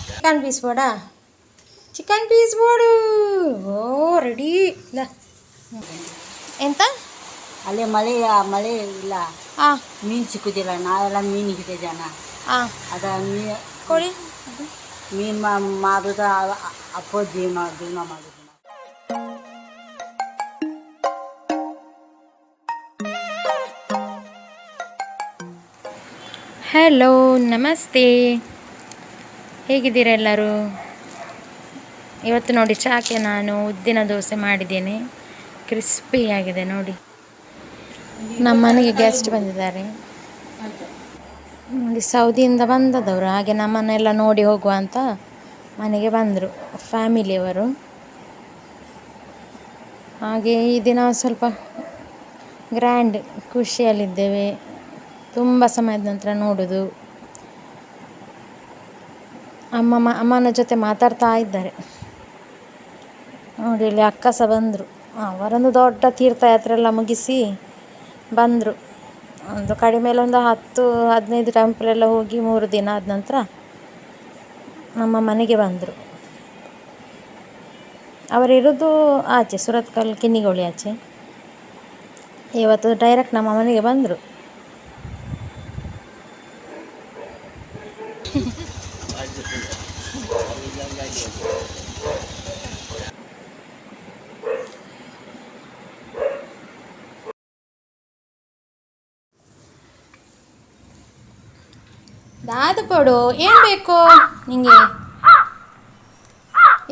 Chicken piece ಬೋಡಾ, chicken piece ಬೋಡು. ಓ ready. ಇಲ್ಲ ಎಂತ ಅಲ್ಲೇ ಮಳೆ ಇಲ್ಲ, ಮೀನು ಸಿಕ್ಕುದಿಲ್ಲ. ನಾವೆಲ್ಲ ಮೀನು ಹಿಡಿದ ಜನ. ಅದ ಕೊಡಿ ಮೀನು ಮಾಡುದ ಅಪ್ಪೋ ಜೀವನ ಮಾಡುದು. ಹಲೋ, ನಮಸ್ತೆ. ಹೇಗಿದ್ದೀರಾ ಎಲ್ಲರೂ? ಇವತ್ತು ನೋಡಿ ಚಾಕೆ ನಾನು ಉದ್ದಿನ ದೋಸೆ ಮಾಡಿದ್ದೇನೆ. ಕ್ರಿಸ್ಪಿಯಾಗಿದೆ ನೋಡಿ. ನಮ್ಮ ಮನೆಗೆ ಗೆಸ್ಟ್ ಬಂದಿದ್ದಾರೆ ನೋಡಿ, ಸೌದಿಯಿಂದ ಬಂದದವರು. ಹಾಗೆ ನಮ್ಮನ್ನೆಲ್ಲ ನೋಡಿ ಹೋಗುವ ಅಂತ ಮನೆಗೆ ಬಂದರು, ಫ್ಯಾಮಿಲಿಯವರು. ಹಾಗೆ ಈ ದಿನ ಸ್ವಲ್ಪ ಗ್ರ್ಯಾಂಡ್, ಖುಷಿಯಲ್ಲಿದ್ದೇವೆ. ತುಂಬ ಸಮಯದ ನಂತರ ನೋಡೋದು. ಅಮ್ಮನ ಜೊತೆ ಮಾತಾಡ್ತಾ ಇದ್ದಾರೆ ನೋಡಿ. ಇಲ್ಲಿ ಅಕ್ಕ ಸಹ ಬಂದರು. ಅವರೊಂದು ದೊಡ್ಡ ತೀರ್ಥಯಾತ್ರೆ ಎಲ್ಲ ಮುಗಿಸಿ ಬಂದರು. ಒಂದು ಕಡಿಮೆಲೆ ಒಂದು 10-15 ಟೆಂಪಲೆಲ್ಲ ಹೋಗಿ 3 ದಿನ ಆದ ನಂತರ ನಮ್ಮ ಮನೆಗೆ ಬಂದರು. ಅವರಿರೋದು ಆಚೆ, ಸುರತ್ಕಲ್ ಕಿನ್ನಿಗೋಳಿ ಆಚೆ. ಇವತ್ತು ಡೈರೆಕ್ಟ್ ನಮ್ಮ ಮನೆಗೆ ಬಂದರು. ದಾದ ಕೊಡು, ಏನು ಬೇಕು ನಿಂಗೆ?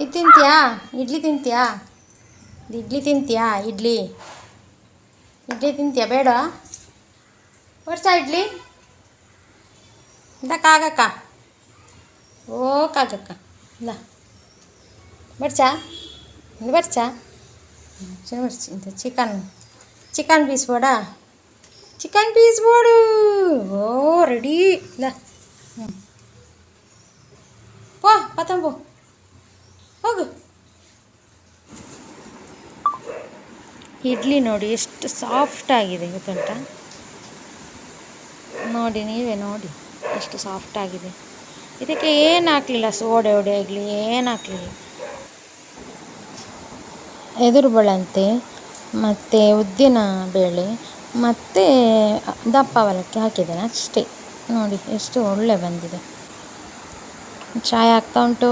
ಇದು ತಿಂತೀಯಾ? ಇಡ್ಲಿ ತಿಂತೀಯಾ? ಇಡ್ಲಿ ತಿಂತೀಯಾ? ಇಡ್ಲಿ ತಿಂತೀಯಾ? ಬೇಡ ಬರ್ಸಾ ಇಡ್ಲಿ ಇಂದ ಕಾಗಕ್ಕ. ಓ ಕಾಗಕ್ಕ ಇಂದ ಬರ್ಸಾ, ಇದು ಬರ್ಸಾ. ಬರ್ಸಿ ಇಂತ ಚಿಕನ್ ಪೀಸ್ ಬೋಡಾ, ಚಿಕನ್ ಪೀಸ್ ಬೋಡು. ಓ ರೆಡಿ. ಇಲ್ಲ ಪೋ ಪತಂಬು ಹೋಗು. ಇಡ್ಲಿ ನೋಡಿ ಎಷ್ಟು ಸಾಫ್ಟಾಗಿದೆ ಗೊತ್ತುಂಟ. ನೋಡಿ, ನೀವೇ ನೋಡಿ ಎಷ್ಟು ಸಾಫ್ಟಾಗಿದೆ. ಇದಕ್ಕೆ ಏನು ಹಾಕಲಿಲ್ಲ, ಸೋಡೆ ಆಗಲಿ ಏನು ಹಾಕಲಿಲ್ಲ. ಎದುರು ಬಳಂತೆ ಮತ್ತು ಉದ್ದಿನ ಬೇಳೆ ಮತ್ತು ದಪ್ಪ ಅವಲಕ್ಕಿ ಹಾಕಿದ್ದೇನೆ ಅಷ್ಟೇ. ನೋಡಿ ಎಷ್ಟು ಒಳ್ಳೆ ಬಂದಿದೆ. ಚಾಯ್ ಆಗ್ತಾ ಉಂಟು,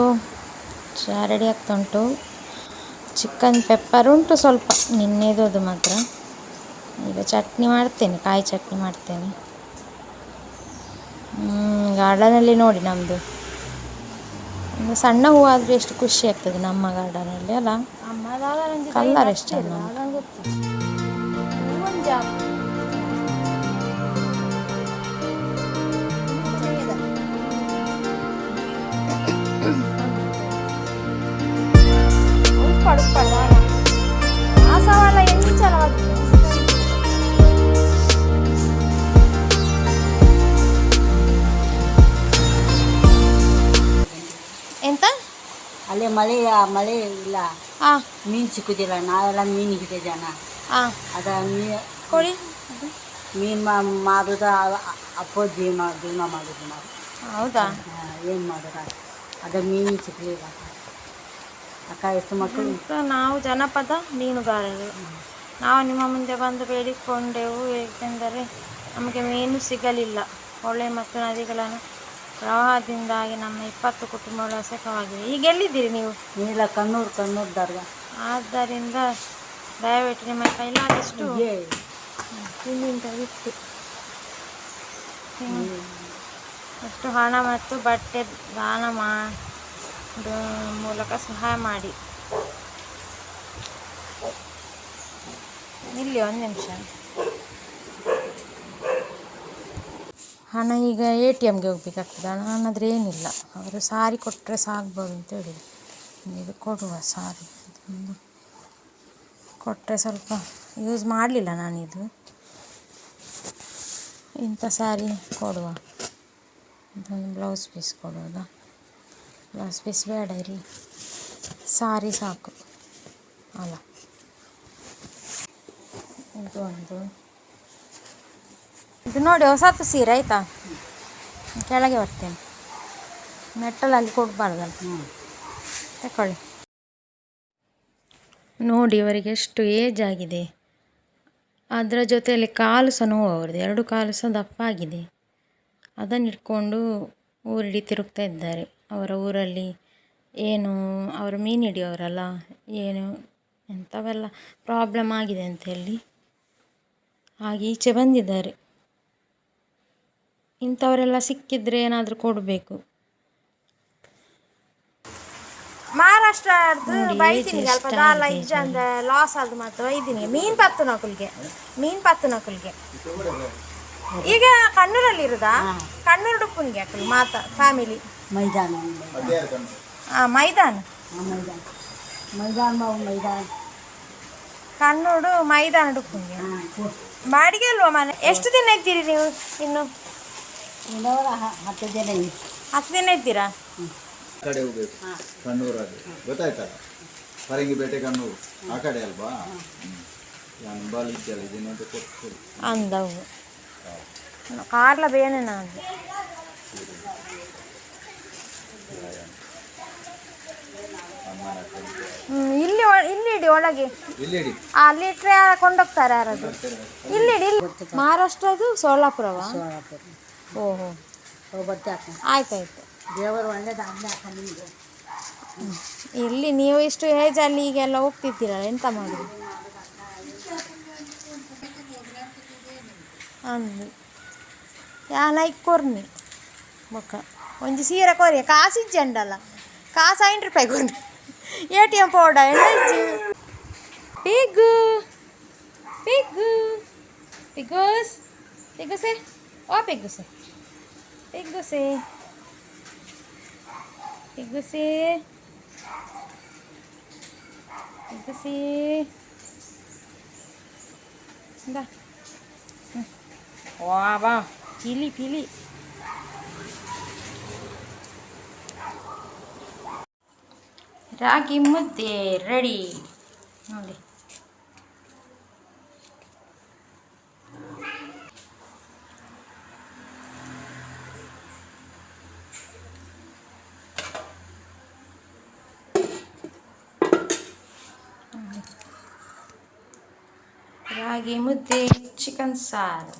ಚಹಾ ರೆಡಿ ಆಗ್ತಾ ಉಂಟು. ಚಿಕನ್ ಪೆಪ್ಪರ್ ಉಂಟು ಸ್ವಲ್ಪ, ನಿನ್ನೆದು ಅದು ಮಾತ್ರ. ಈಗ ಚಟ್ನಿ ಮಾಡ್ತೇನೆ, ಕಾಯಿ ಚಟ್ನಿ ಮಾಡ್ತೇನೆ. ಗಾರ್ಡನಲ್ಲಿ ನೋಡಿ ನಮ್ಮದು ಒಂದು ಸಣ್ಣ ಹೂವು ಆದರೆ ಎಷ್ಟು ಖುಷಿ ಆಗ್ತದೆ ನಮ್ಮ ಗಾರ್ಡನಲ್ಲಿ ಅಲ್ಲ. ಕಲ್ಲರ್ ಎಷ್ಟು ಎಂತ ಅಲ್ಲೇ ಮಳೆ ಇಲ್ಲ, ಮೀನು ಸಿಕ್ಕುದಿಲ್ಲ. ನಾವೆಲ್ಲ ಮೀನು ಹಿಡಿದ ಜನ. ಅದ ಕೊಡಿ ಮೀನು ಮಾಡುದ ಅಪ್ಪೋ ಜೀವನ ಮಾಡುದು ನಾವು. ಹೌದಾ? ಏನು ಮಾಡೋದ, ಅದ ಮೀನು ಸಿಕ್ಕಲಿಲ್ಲ. ಅಕ್ಕ ಎಷ್ಟು ಮಕ್ಕಳು? ನಾವು ಜನಪದ ಮೀನುಗಾರರು. ನಾವು ನಿಮ್ಮ ಮುಂದೆ ಬಂದು ಬೇಡಿಕೊಂಡೆವು, ಏಕೆಂದರೆ ನಮಗೆ ಮೀನು ಸಿಗಲಿಲ್ಲ. ಹೊಳೆ ಮತ್ತು ನದಿಗಳನ್ನು ಪ್ರವಾಹದಿಂದಾಗಿ ನಮ್ಮ 20 ಕುಟುಂಬಗಳು ಅಸಹ್ಯವಾಗಿವೆ. ಈಗ ಎಲ್ಲಿದ್ದೀರಿ ನೀವು? ಇಲ್ಲ, ಕಣ್ಣೂರು ದರ್ಗಾ. ಆದ್ದರಿಂದ ದಯವಿಟ್ಟು ನಿಮ್ಮ ಕೈಲಾದಷ್ಟು ಇಲ್ಲಿಂದ ಇತ್ತು ಅಷ್ಟು ಹಣ ಮತ್ತು ಬಟ್ಟೆ ದಾನ ಮಾಡೋ ಮೂಲಕ ಸಹಾಯ ಮಾಡಿ. ಇಲ್ಲಿ ಒಂದು ನಿಮಿಷ. ಹಣ ಈಗ ATMಗೆ ಹೋಗ್ಬೇಕಾಗ್ತದೆ. ಹಣ ಆದರೆ ಏನಿಲ್ಲ, ಅವರು ಸಾರಿ ಕೊಟ್ಟರೆ ಸಾಗ್ಬೋದು ಅಂತ ಹೇಳಿದ್ರು. ಇದು ಕೊಡುವ ಸಾರಿ ಕೊಟ್ಟರೆ ಸ್ವಲ್ಪ ಯೂಸ್ ಮಾಡಲಿಲ್ಲ ನಾನಿದು. ಇಂಥ ಸ್ಯಾರಿ ಕೊಡುವ, ಇದೊಂದು ಬ್ಲೌಸ್ ಪೀಸ್ ಕೊಡುವುದಾ? ಬ್ಲೌಸ್ ಪೀಸ್ ಬೇಡ, ಇರಲಿ, ಸಾರಿ ಸಾಕು ಅಲ್ಲ. ಇದು ಒಂದು ಇದು ನೋಡಿ ಹೊಸತು ಸೀರೆ ಆಯಿತಾ, ಕೆಳಗೆ ಬರ್ತೇನೆ, ಮೆಟ್ಟಲಲ್ಲಿ ಕೊಡಬಾರ್ದಲ್ಲ. ತಗೊಳ್ಳಿ. ನೋಡಿ ಇವರಿಗೆ ಎಷ್ಟು ಏಜ್ ಆಗಿದೆ, ಅದರ ಜೊತೆಯಲ್ಲಿ ಕಾಲು ಸಹ ನೋವು, ಅವ್ರದ್ದು 2 ಕಾಲು ಸಹ ದಪ್ಪ ಆಗಿದೆ. ಅದನ್ನು ಇಟ್ಕೊಂಡು ಊರಿಡಿ ತಿರುಗ್ತಾ ಇದ್ದಾರೆ. ಅವರ ಊರಲ್ಲಿ ಏನು, ಅವರು ಮೀನು ಹಿಡಿಯೋರಲ್ಲ, ಏನು ಎಂಥವೆಲ್ಲ ಪ್ರಾಬ್ಲಮ್ ಆಗಿದೆ ಅಂತ ಹೇಳಿ ಹಾಗೆ ಈಚೆ ಬಂದಿದ್ದಾರೆ. ಇಂಥವರೆಲ್ಲ ಸಿಕ್ಕಿದ್ರೆ ಏನಾದರೂ ಕೊಡಬೇಕು. ಮಹಾರಾಷ್ಟ್ರದ್ದು ಬೈತೀನಿ ಸ್ವಲ್ಪ ದಾಲ ಇಜ್ಜಂದ ಲಾಸ್ ಅದು ಮತ್ತು ಬೈತೀನಿ ಮೀನು ಪತ್ತು ನಕಲ್ಗೆ ಈಗ ಕಣ್ಣೂರಲ್ಲಿ ಇರುದಾ, ಕಣ್ಣೂರು ಡುಪ್ಪುನಿಗೆ ಅಕ್ಕಲು ಮಾತಾ ಫ್ಯಾಮಿಲಿ ಮೈದಾನ ಮೈದಾನ ಕಣ್ಣೂರು ಮೈದಾನ ಡುಪ್ಪುನಿಗೆ ಬಾಡಿಗೆ ಅಲ್ವಾ ಮನೆ. ಎಷ್ಟು ದಿನ ಇದ್ದೀರಿ ನೀವು ಇನ್ನು? 10 ದಿನ. 10 ದಿನ ಇದ್ದೀರಾ? ಕಡೆ ಹೋಗ್ಬೇಕು, ಕಣ್ಣೂರಲ್ಲಿ ಗೊತ್ತಾಯ್ತಲ್ಲ, ಪರಂಗಿಪೇಟೆ ಕಣ್ಣೂರು ಆ ಕಡೆ ಅಲ್ವಾ. ನಾನು ಬಾಲಿದ್ದಲ್ಲ ಇದೀನಿ ಅಂತ ಕೊಟ್ಟು ಅಂದವು ಕಾರ್ಲ ಬೇನೆ ನಾನು ಇಲ್ಲಿ ಇಡಿ ಒಳಗೆ ಅಲ್ಲಿ ಇಟ್ಟರೆ ಕೊಂಡೋಗ್ತಾರೆ ಯಾರಾದ್ರು. ಇಲ್ಲಿ ಮಹಾರಾಷ್ಟ್ರದು ಸೋಲಾಪುರವಾ? ಓಹೋ ಆಯ್ತಾಯ್ತು. ದೇವರು ಒಳ್ಳೆದಾಗಲಿ. ಇಲ್ಲಿ ನೀವು ಇಷ್ಟು ಏಜಲ್ಲಿ ಈಗೆಲ್ಲ ಹೋಗ್ತಿದ್ದೀರಲ್ಲ, ಎಂತ ಮಾಡೋದು ಅಂದು ಯಾನ ಇಕ್ಕೊರ್ನಿ ಬೊಕ್ಕ ಒಂಜಿ ಸೀರೆ ಕೊರಿ ಕಾಸು ಇಜ್ಜಂಡಲ್ಲ, ಕಾಸು 60 ರೂಪಾಯಿ ಕೊರ್ನಿ. ATM ಪೌಡ ಎಲ್ಲ ಇಜ್ಜಿ. ಪಿಗ್ಗು ಪಿಗ್ಗು ಪಿಗ್ಗೂಸ್ ಪಿಗ್ಗುಸೆ ಓ ಪಿಗ್ಗುಸೆ ಪಿಗ್ಗುಸೆ ಪಿಗ್ಗುಸೆ ಪಿಗ್ಗುಸೆ ಇಂದ ವಾ ಬಾ ಪಿಲಿ ಪಿಲಿ. ರಾಗಿ ಮುದ್ದೆ ರೆಡಿ ನೋಡಿ. ರಾಗಿ ಮುದ್ದೆ ಚಿಕನ್ ಸಾರು.